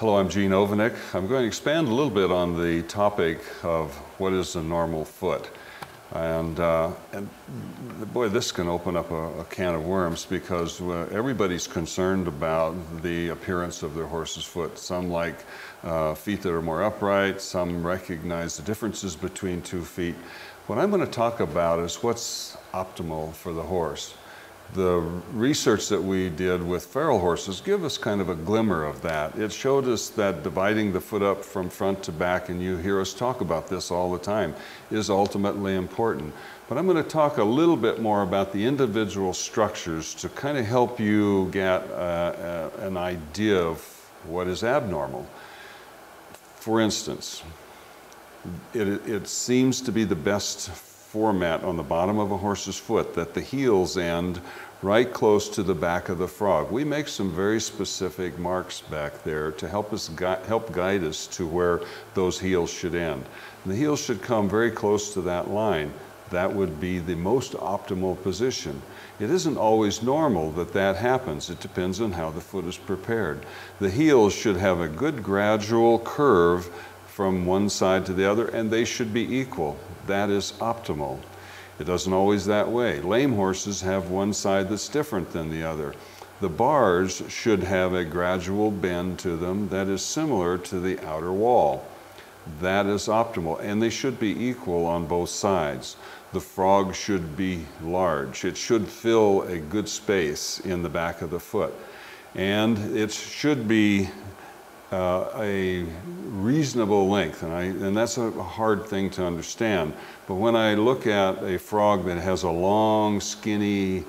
Hello, I'm Gene Ovanek. I'm going to expand a little bit on the topic of what is a normal foot. And boy, this can open up a can of worms because everybody's concerned about the appearance of their horse's foot. Some like feet that are more upright, some recognize the differences between 2 feet. What I'm going to talk about is what's optimal for the horse. The research that we did with feral horses give us kind of a glimmer of that. It showed us that dividing the foot up from front to back, and you hear us talk about this all the time, is ultimately important. But I'm going to talk a little bit more about the individual structures to kind of help you get an idea of what is abnormal. For instance, it seems to be the best format on the bottom of a horse's foot that the heels end right close to the back of the frog. We make some very specific marks back there to help guide us to where those heels should end. And the heels should come very close to that line. That would be the most optimal position. It isn't always normal that that happens. It depends on how the foot is prepared. The heels should have a good gradual curve from one side to the other, and they should be equal. That is optimal. It doesn't always that way. Lame horses have one side that's different than the other. The bars should have a gradual bend to them that is similar to the outer wall. That is optimal, and they should be equal on both sides. The frog should be large. It should fill a good space in the back of the foot, and it should be a reasonable length, and that's a hard thing to understand. But when I look at a frog that has a long, skinny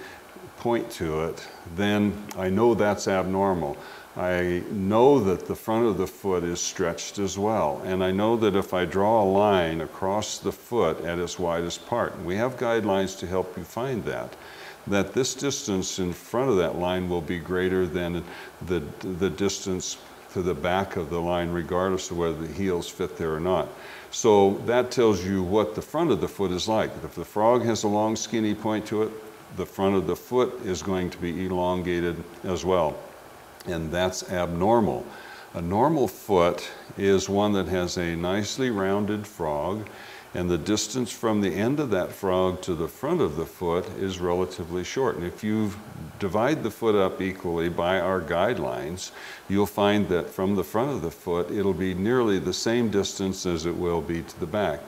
point to it, then I know that's abnormal. I know that the front of the foot is stretched as well, and I know that if I draw a line across the foot at its widest part, and we have guidelines to help you find that this distance in front of that line will be greater than the distance to the back of the line, regardless of whether the heels fit there or not. So that tells you what the front of the foot is like. If the frog has a long, skinny point to it, the front of the foot is going to be elongated as well. And that's abnormal. A normal foot is one that has a nicely rounded frog, and the distance from the end of that frog to the front of the foot is relatively short. And if you divide the foot up equally by our guidelines, you'll find that from the front of the foot, it'll be nearly the same distance as it will be to the back.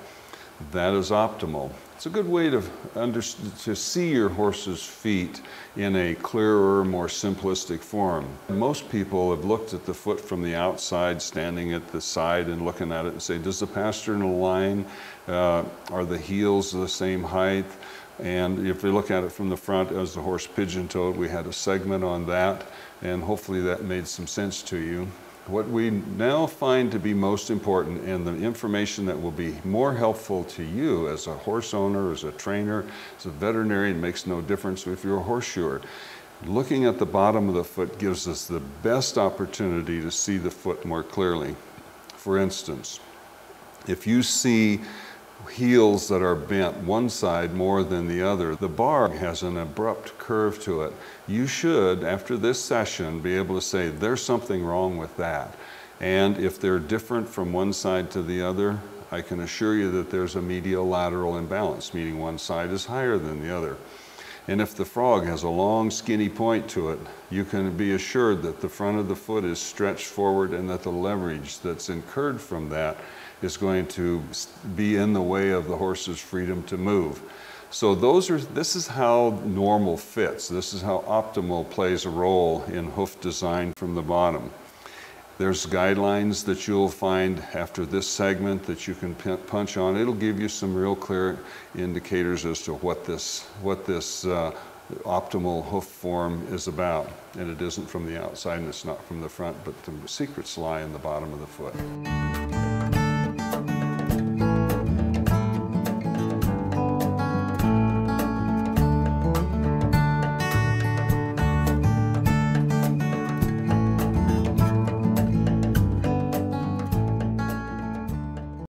That is optimal. It's a good way to see your horse's feet in a clearer, more simplistic form. Most people have looked at the foot from the outside, standing at the side and looking at it and say, does the pastern align? Are the heels the same height? And if we look at it from the front, as the horse pigeon-toed, we had a segment on that, and hopefully that made some sense to you. What we now find to be most important, and the information that will be more helpful to you as a horse owner, as a trainer, as a veterinarian, makes no difference if you're a horseshoer. Looking at the bottom of the foot gives us the best opportunity to see the foot more clearly. For instance, if you see heels that are bent one side more than the other, the bar has an abrupt curve to it. You should, after this session, be able to say, there's something wrong with that. And if they're different from one side to the other, I can assure you that there's a medial-lateral imbalance, meaning one side is higher than the other. And if the frog has a long, skinny point to it, you can be assured that the front of the foot is stretched forward and that the leverage that's incurred from that is going to be in the way of the horse's freedom to move. So this is how normal fits. This is how optimal plays a role in hoof design from the bottom. There's guidelines that you'll find after this segment that you can punch on. It'll give you some real clear indicators as to what this optimal hoof form is about. And it isn't from the outside and it's not from the front, but the secrets lie in the bottom of the foot.